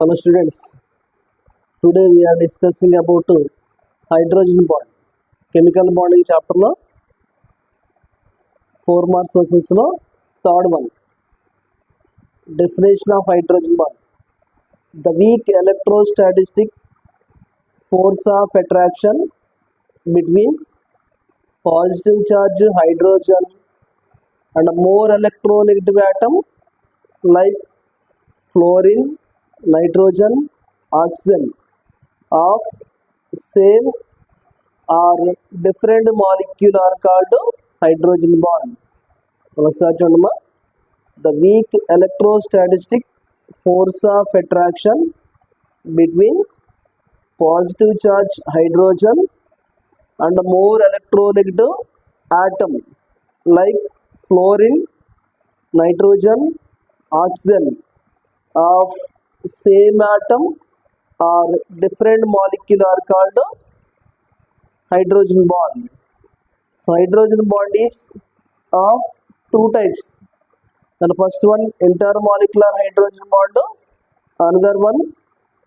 Hello students, today we are discussing about hydrogen bond. Chemical bonding chapter lo 4 marks questions lo third one. Definition of hydrogen bond. The weak electrostatic force of attraction between positive charge hydrogen and a more electronegative atom like fluorine, nitrogen, oxygen of same or different molecule are called hydrogen bond. The weak electrostatic force of attraction between positive charge hydrogen and a more electronegative atom like fluorine, nitrogen, oxygen of same atom or different molecule are called hydrogen bond. So hydrogen bond is of two types. The first one intermolecular hydrogen bond, another one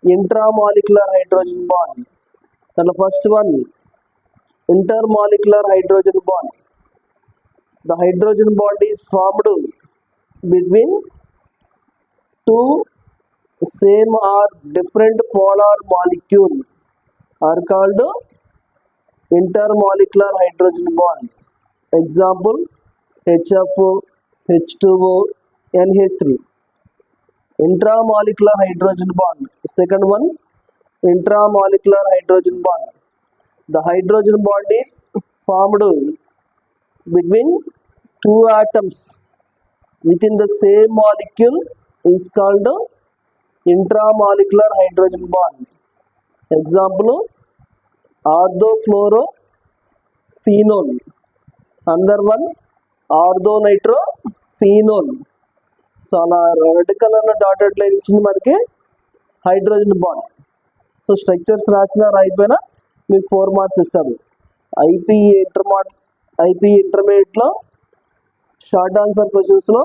intramolecular hydrogen bond. The first one intermolecular hydrogen bond. The hydrogen bond is formed between two same or different polar molecule are called intermolecular hydrogen bond. Example HFO, H2O, NH3. Intramolecular hydrogen bond. Second one intramolecular hydrogen bond. The hydrogen bond is formed between two atoms within the same molecule is called intramolecular hydrogen bond. Example orthofluorophenol, another one orthonitrophenol. So అలా red కలర్లో dotted line ఇచ్చింది మనకి hydrogen bond. So structures రాసినా రాయిపోయినా మీకు 4 marks ఇస్తారు. IP ఇంటర్మీడియట్లో short answer క్వశ్చన్స్లో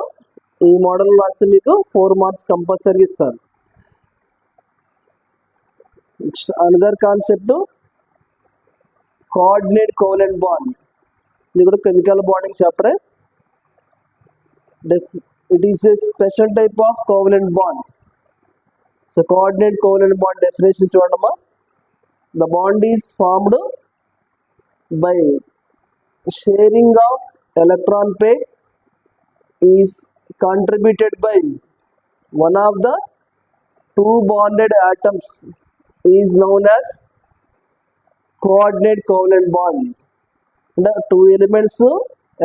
ఈ model రాస్తే మీకు 4 మార్క్స్ కంపల్సరీ ఇస్తారు. Another concept coordinate covalent bond. ఇది కూడా కెమికల్ బాండింగ్ చాప్టరే. It is a special type of covalent bond. So coordinate covalent bond definition చూడమ్మా. The bond is formed by sharing of electron pair is contributed by one of the two bonded atoms is known as coordinate covalent bond. అంటే two elements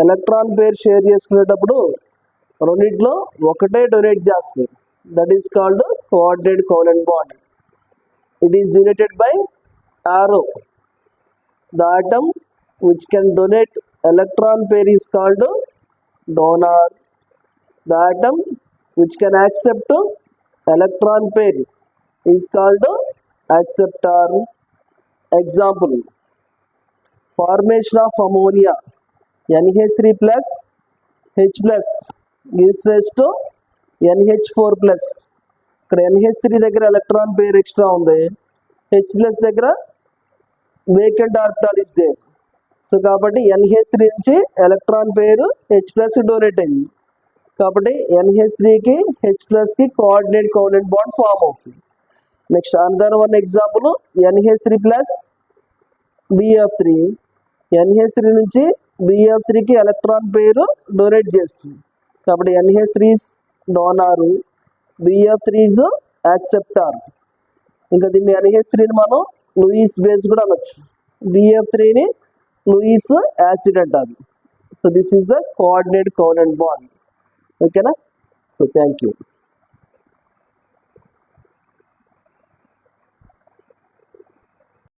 electron pair share చేసుకునేటప్పుడు రెండిట్లో ఒకటే donate చేస్తుంది. That is called coordinate covalent bond. It is donated by arrow. The atom which can donate electron pair is called donor. The atom which can accept electron pair is called acceptor. Example formation of ammonia NH3 plus H plus gives rise to NH4 plus. ఇక్కడ NH3 దగ్గర electron pair extra ఉంది, H plus దగ్గర vacant orbital is there. So కాబట్టి NH3 నుంచి electron పేరు H plus donate అయింది. కాబట్టి NH3కి H ప్లస్కి కోఆర్డినేట్ కోవలెంట్ బాండ్ ఫామ్ అవుతుంది. Next another one example NH3 plus BF3. NH3 నుంచి BF3కి ఎలక్ట్రాన్ పేరు డొనేట్ చేస్తుంది. కాబట్టి NH3 is డోనారు, BF3 is acceptor. ఇంకా దీన్ని NH3ని మనం లూయిస్ బేస్ కూడా అనొచ్చు, BF3ని లూయిస్ యాసిడ్ అంటారు. So this is the coordinate covalent bond. ఓకేనా? So thank you.